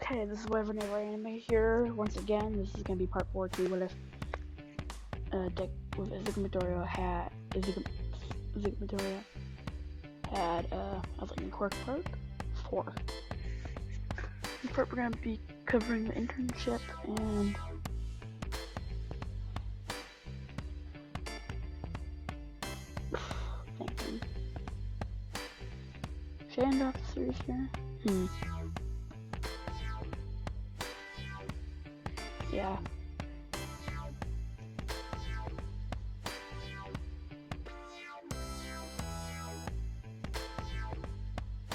Okay, this is Whatever Never Anime here. Once again, this is gonna be part 4 to what if deck with Izuku Midoriya had I was like in quirk part 4. This part we're gonna be covering the internship and thinking. Should I end off the series here? Yeah.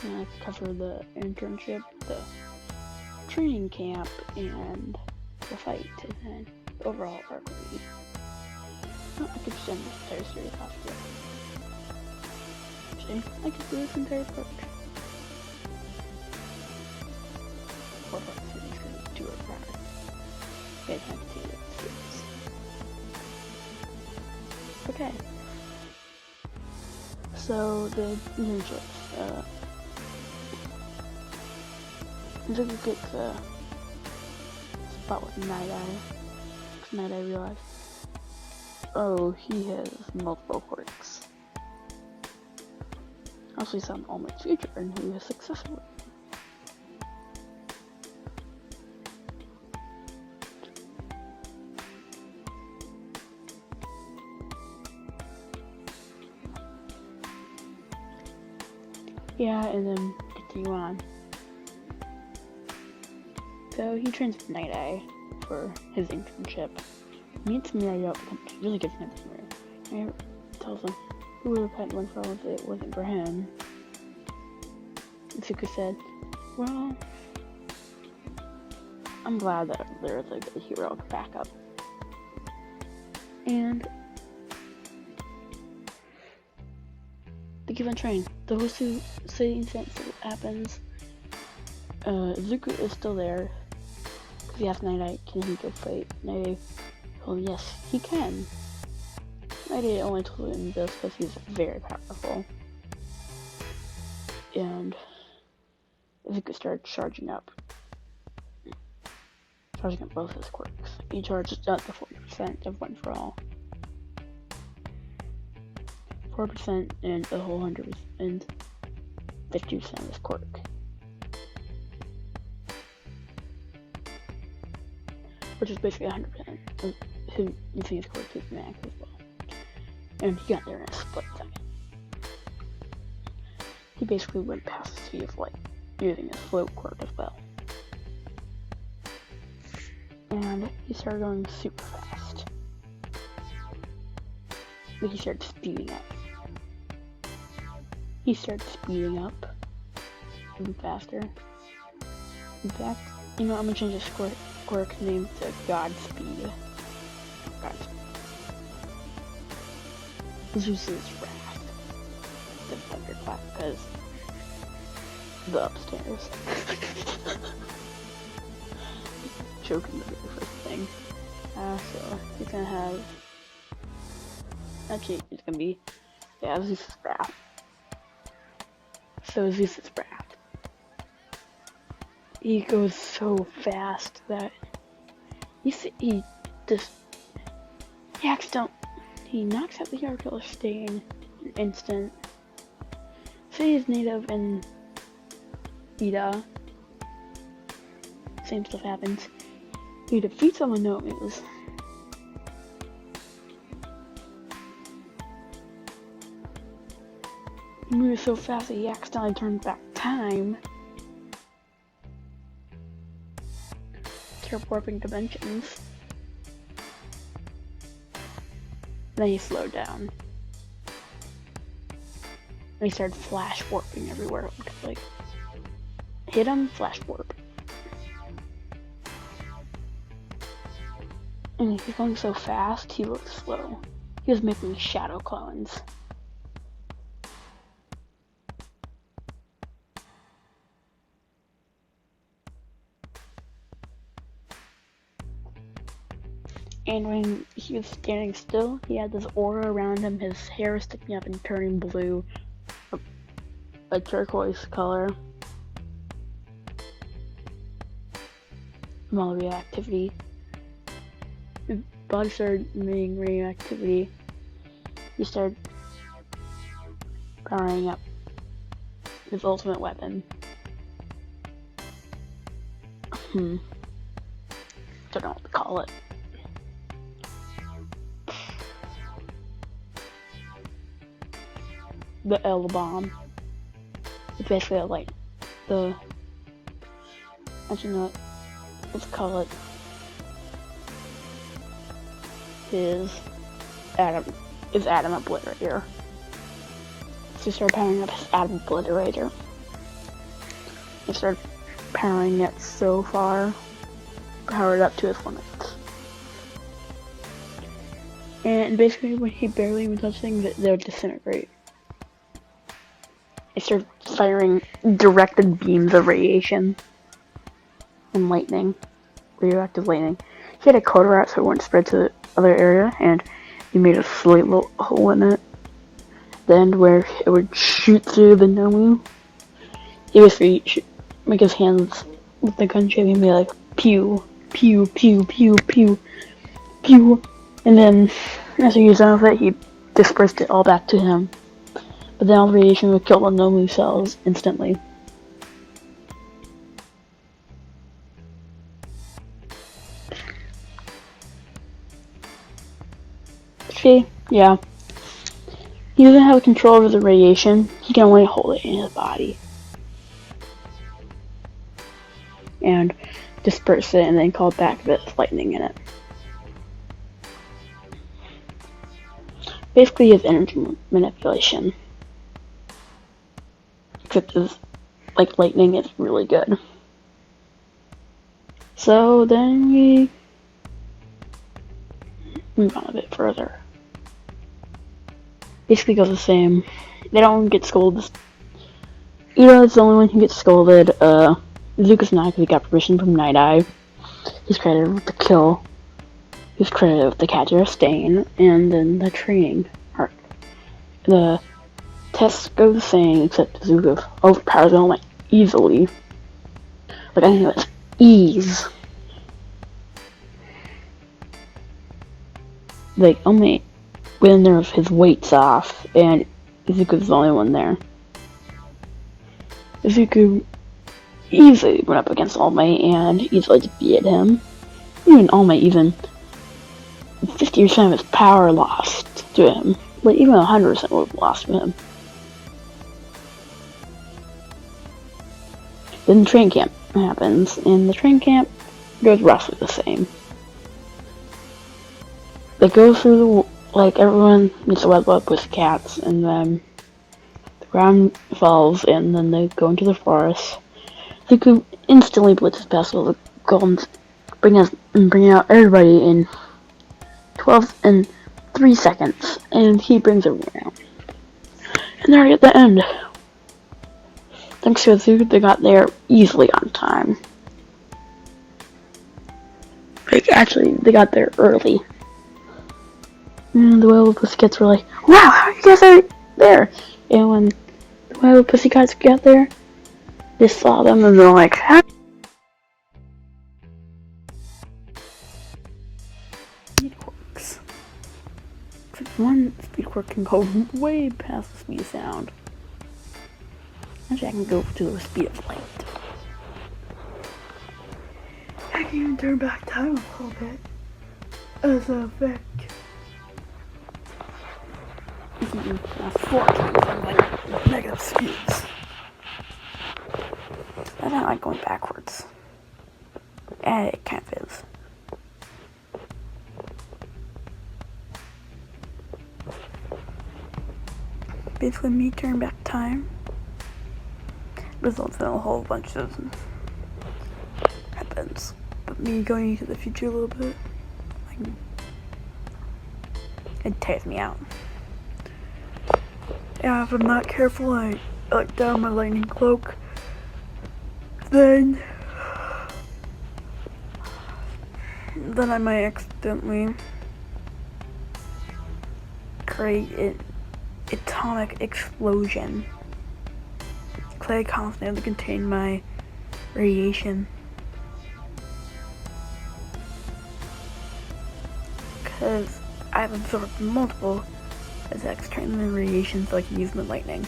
I'm gonna cover the internship, the training camp, and the fight, and then the overall arc review. Oh, I could send this entire series off here. See, I could do this entire part. 4-part series because it's 2 hours long. You guys have to see the series. Okay. So the internships. Izuku gets a spot with Night-Eye. Night-Eye realized, oh, he has multiple quirks. Also, he saw an All-Might's future, and he was successful. Yeah, and then continue on. So he trains with Night-Eye for his internship. Meets Mirio, becomes really good friends with Mirio. Mirio tells him he would have had one for all if it wasn't for him. Izuku said, well, I'm glad that there's a good heroic backup. And they keep on training. The Hosu City incident happens. Izuku is still there. Because he asked Night-Eye, can he go fight? Night-Eye, oh yes, he can. Night-Eye only told him this because he's very powerful. And Izuku started charging up both his quirks. He charged up to 40% of One For All. 4% and the whole 100% and 50% of his quirk. Which is basically 100% of his Infinite's quirk is max as well. And he got there in a split second. He basically went past the speed of light, using his float quirk as well. And he started going super fast. But he started speeding up. Even faster. In fact, I'm gonna change his quirk name to Godspeed. Zeus's Wrath. The thunderclap, because the upstairs. Choking the very first thing. So he's gonna have. Actually, it's gonna be. Yeah, Zeus's Wrath. So Zeus's Wrath. He goes so fast that he knocks out the Yard Killer Stain in an instant. Say he's native in Ida. Same stuff happens. He defeats all the Nomus. He moves so fast that he accidentally turns back time. Warping dimensions. Then he slowed down. And he started flash warping everywhere. Like, hit him, flash warp. And he's going so fast, he looks slow. He was making shadow clones. And when he was standing still, he had this aura around him, his hair was sticking up and turning blue, a turquoise color. from all the radioactivity. His body started emitting radioactivity. He started powering up his ultimate weapon. Don't know what to call it. The L bomb. It's basically like the. Actually, no. Let's call it his atom obliterator. So he started powering up his atom obliterator. He started powering it so far, powered up to its limits. And basically, when he barely even touched things, they would disintegrate. It started firing directed beams of radiation and lightning, radioactive lightning. He had a coater out so it wouldn't spread to the other area, and he made a slight little hole in it. Then, where it would shoot through the Nomu, he basically make his hands with the gun shape and be like pew, pew, pew, pew, pew, pew, and then as he was done with it, he dispersed it all back to him. But then all the radiation would kill the Nomu cells instantly. See? Yeah. He doesn't have control over the radiation. He can only hold it in his body. And disperse it and then call it back with lightning in it. Basically, his energy manipulation. Except his, like, lightning is really good. So then we move on a bit further. Basically goes the same. They don't get scolded. Ida's the only one who gets scolded. Zuka's not, because he got permission from Night Eye. He's credited with the kill. He's credited with the capture of Stain, and then the training arc. The tests go the same, except Zuka overpowers them like easily. Like, I think it was ease. Like, only when there's his weights off, and Zuka's the only one there. Zuka easily went up against All Might and easily defeated him. Even All Might, even 50% of his power lost to him. Like, even 100% would have lost to him. Then the train camp happens, and the train camp goes roughly the same. They go through the, like, everyone meets a web up with cats, and then the ground falls, and then they go into the forest. Deku instantly blitzes past all the golems, bring out everybody in 3 seconds, and he brings everyone out. And they're already at the end. Thanks to Zuka, they got there easily on time. Like, actually, they got there early. And the Wild Pussycats were like, wow, how you guys are there? And when the Wild Pussycats got there, they saw them and they're like, how? Speed quirks. Except one speed quirk can go way past the speed of sound. Actually, I can go to the speed of light. I can even turn back time a little bit as a effect. You can do 4 times like negative speeds. I don't like going backwards. And it kind of is. Basically, me turning back time results in a whole bunch of happens. But me going into the future a little bit, like, it tears me out. Yeah, if I'm not careful, I let down my lightning cloak. Then I might accidentally create an atomic explosion. Clay constantly contain my radiation. because I've absorbed multiple attacks, turning them into radiation so I can use my lightning.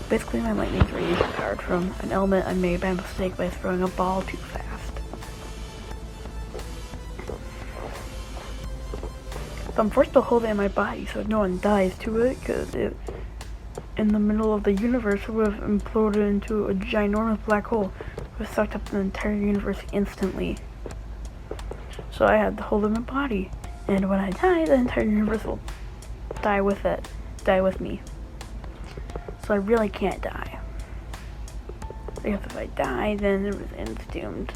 Basically, my lightning is radiation powered from an element I made by mistake by throwing a ball too fast. So I'm forced to hold it in my body so no one dies to it, because it, in the middle of the universe, would have imploded into a ginormous black hole. It would have sucked up the entire universe instantly. So I had to hold it in my body. And when I die, the entire universe will die with it. Die with me. So I really can't die. Because if I die, then it's doomed.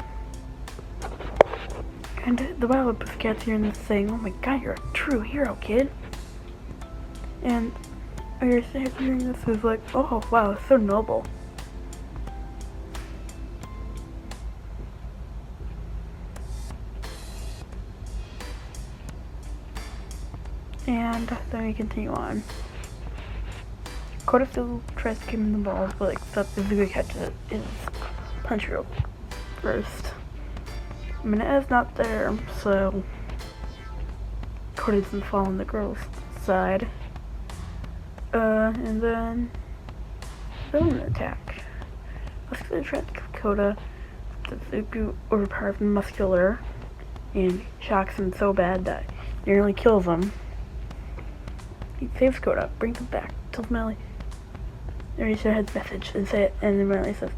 And the Wild Pussycat's hearing this saying, "Oh my god, you're a true hero, kid." And you're hearing this is like, "Oh wow, it's so noble." And then we continue on. Koda still tries to give him the ball, but except if Zuko catches it, is punch real first. Mina's not there, so Koda doesn't fall on the girl's side. And then villain attack. Muscular tries to kill Koda. Zuko overpowered Muscular and shocks him so bad that he nearly kills him. He saves Koda, brings him back, tells Melly, reads her head's message, and say it, and then Melly says,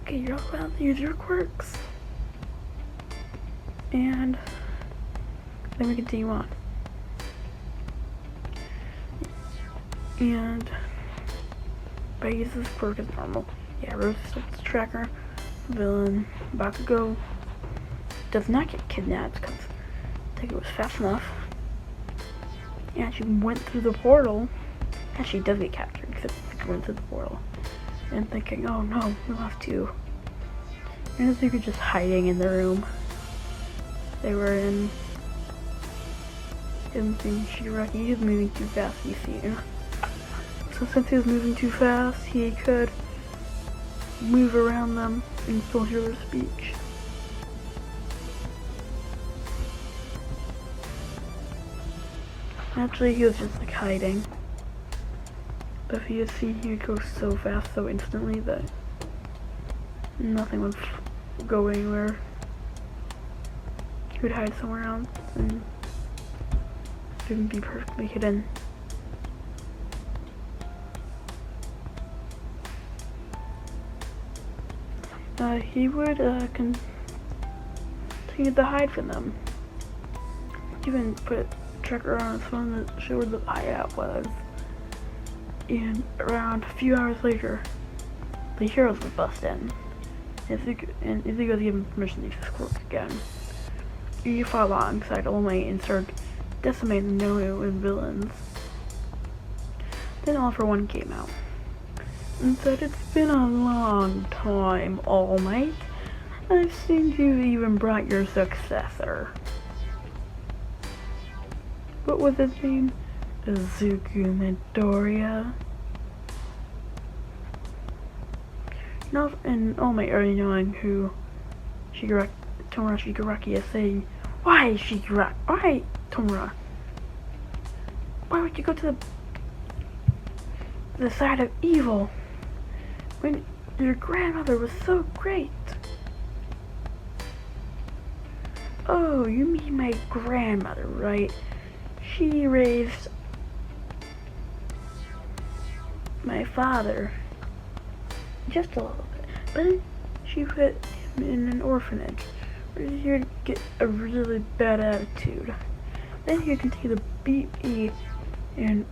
"Okay, you're all allowed to use your quirks." And then we continue on. And Bay uses his quirk as normal. Yeah, Rose starts to track her. Villain Bakugo does not get kidnapped because I think it was fast enough. And she went through the portal. And she does get captured because she went through the portal. And thinking, oh no, we'll have to. And they were just hiding in the room. They were in. Didn't think Shigaraki, he was moving too fast, you see. So since he was moving too fast, he could move around them and still hear their speech. Actually, he was just like hiding. But if you see, he would go so fast, so instantly that nothing would go anywhere. He would hide somewhere else and he would be perfectly hidden. He would continue to hide from them. Even put a tracker on his phone that showed where the hideout was. And around a few hours later, the heroes would bust in. And Izuku was given permission to use his quirk again. He fought alongside All Might and started decimating the Nomu and villains. Then All for One came out and said, "It's been a long time, All Might. I've seen you even brought your successor." What was his name? Izuku Midoriya. Now, and All Might already knowing who Tomura Shigaraki is saying, "Why Shigaraki? Why Tomura? Why would you go to the side of evil when your grandmother was so great?" "Oh, you mean my grandmother, right? She raised my father just a little bit, but then she put him in an orphanage where he would get a really bad attitude. Then he would continue to beat me and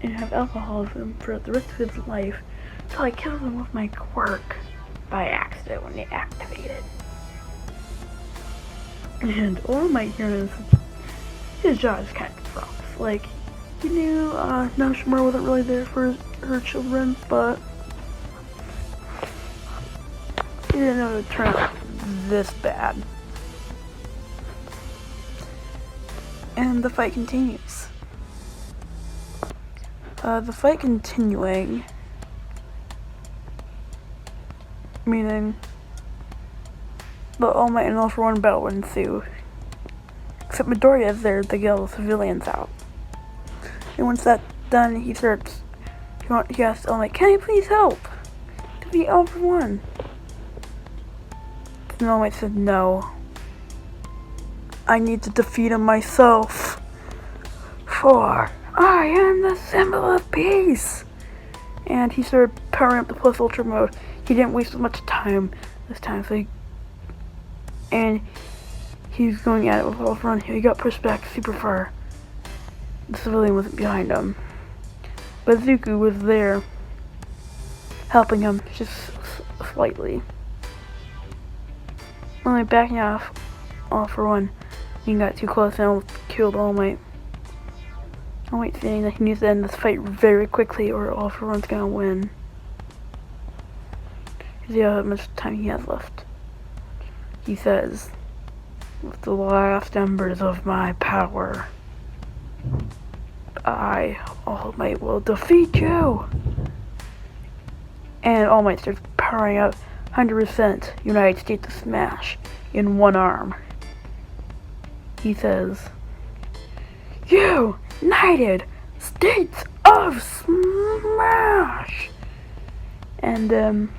have alcoholism for the rest of his life until I killed him with my quirk by accident when it activated." And All Might hear this, his jaw is kind of drops. Like, he knew Naoshimura wasn't really there for her children, but he didn't know it would turn out this bad. And the fight continues. The fight continuing, meaning the All Might and All for One battle would ensue. Except Midoriya is there to get all the civilians out. And once that's done, he asks All Might, "Can you please help? Defeat All for One." And All Might said, "No. I need to defeat him myself. For I am the symbol of peace." And he started powering up the Plus Ultra mode. He didn't waste much time this time, and he's going at it with all front. He got pushed back super far. The civilian wasn't behind him, but Zuko was there, helping him just slightly. Only backing off All for One. He got too close and almost killed All Might. All Might saying that he needs to end this fight very quickly or All for One's gonna win. See how much time he has left. He says, "With the last embers of my power, I, All Might, will defeat you." And All Might starts powering up 100% United States of Smash in one arm. He says, "United States of Smash!" And,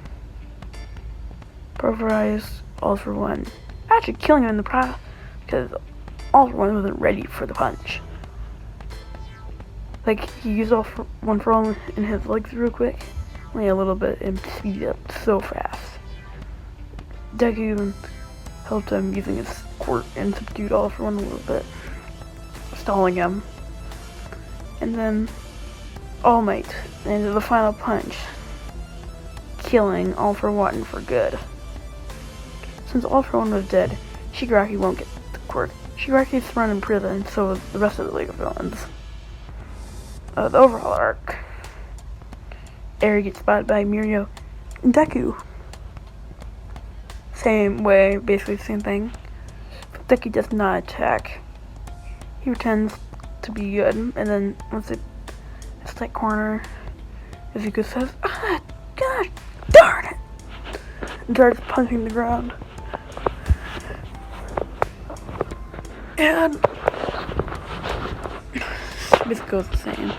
pulverized All for One. Actually killing him in the process because All for One wasn't ready for the punch. Like, he used All for One for all in his legs real quick. Only a little bit and speeded up so fast. Deku even helped him using his quirk and subdued All for One a little bit, stalling him. And then All Might into the final punch, killing All for One for good. Since All for One was dead, Shigaraki won't get the quirk. Shigaraki's thrown in prison, and so is the rest of the League of Villains. The overall arc. Eri gets spotted by Mirio and Deku. Same way, basically the same thing. But Deku does not attack. He pretends to be good, and then once it's that corner, Izuku says, "Ah, God darn it!" and starts punching the ground. And this goes the same.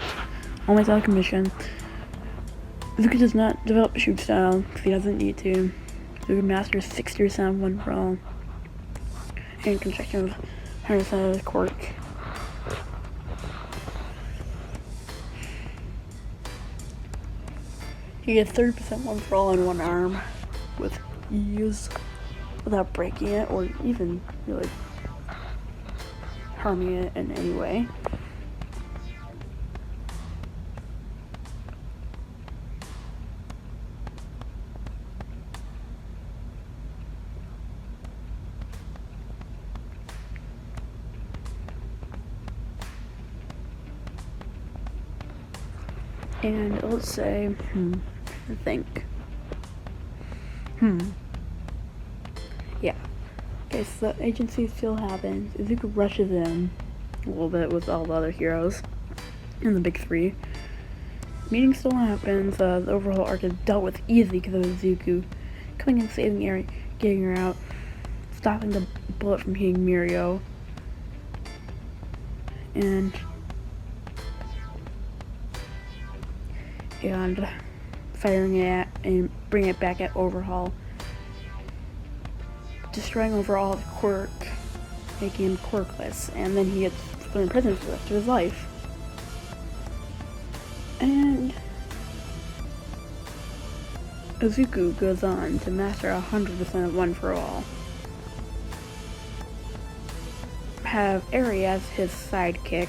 Always out of commission. Zuko does not develop a shoot style because he doesn't need to. Zuko masters 60% of one for all. And construction of 100% of the quirk. He gets 30% one for all in one arm with ease without breaking it or even really harming it in any way. And let's say, I think. Yeah. Okay, so the agency still happens. Izuku rushes in a little bit with all the other heroes in the big three. Meeting still happens. The overall arc is dealt with easily because of Izuku coming and saving Eri, getting her out, stopping the bullet from hitting Mirio, and firing it at and bringing it back at Overhaul, destroying Overhaul's quirk, making him quirkless, and then he gets thrown in prison for the rest of his life. And Izuku goes on to master 100% of One for All. Have Eri as his sidekick.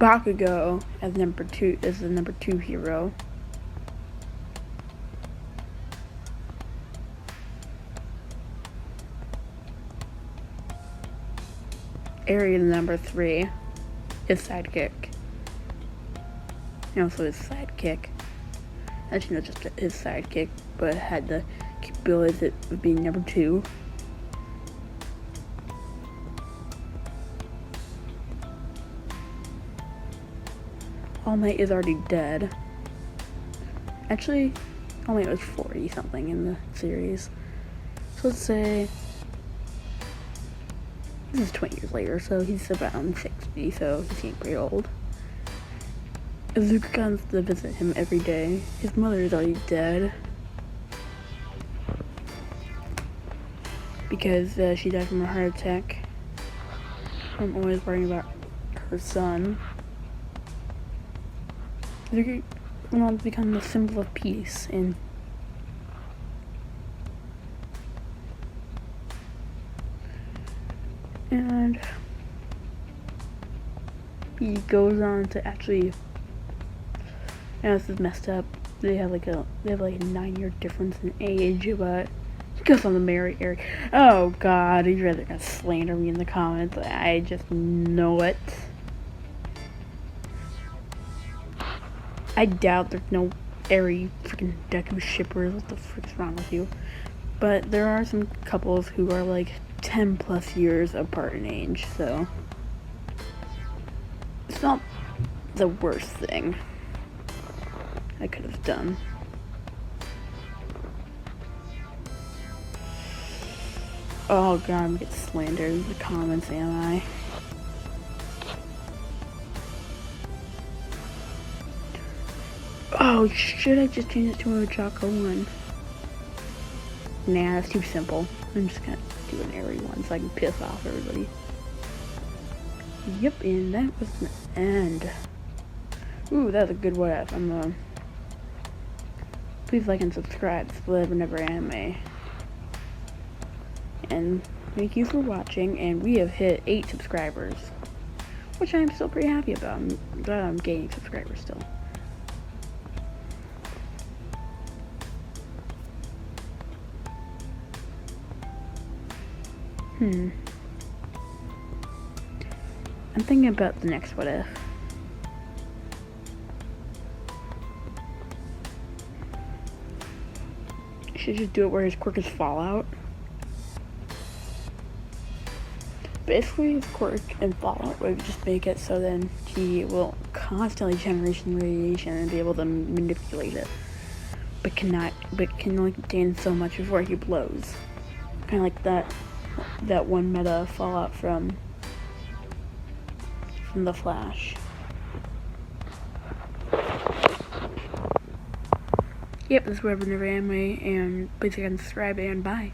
Bakugo as the number two hero. Eri is number 3, his sidekick. And also his sidekick. Actually, not just his sidekick, but had the capabilities of being number 2. All Might is already dead. Actually, Only it was 40 something in the series. So let's say this is 20 years later, so he's around 60, so he's getting pretty old. Luke comes to visit him every day. His mother is already dead because she died from a heart attack. I'm always worrying about her son. Luke wants to become the symbol of peace, and he goes on to actually. Now this is messed up. They have like a 9-year difference in age, but he goes on to marry Eric. Oh God, he's rather gonna slander me in the comments. I just know it. I doubt there's no Eri freaking Deku shippers. What the frick's wrong with you? But there are some couples who are like 10+ years apart in age, so it's not the worst thing I could have done. Oh God, I'm gonna get slandered in the comments, am I? Oh, should I just change it to a Choco one? Nah, that's too simple. I'm just gonna do an Eri one so I can piss off everybody. Yep, and that was the end. Ooh, that's a good what if. Please like and subscribe to Live Never Anime. And thank you for watching, and we have hit 8 subscribers, which I'm still pretty happy about. I'm glad I'm gaining subscribers still. I'm thinking about the next what if. Should just do it where his quirk is Fallout. Basically, his quirk and Fallout would just make it so then he will constantly generate radiation and be able to manipulate it, but can only contain so much before he blows. Kind of like that one meta Fallout from the Flash. Yep, this is Never Anime, and please subscribe and bye.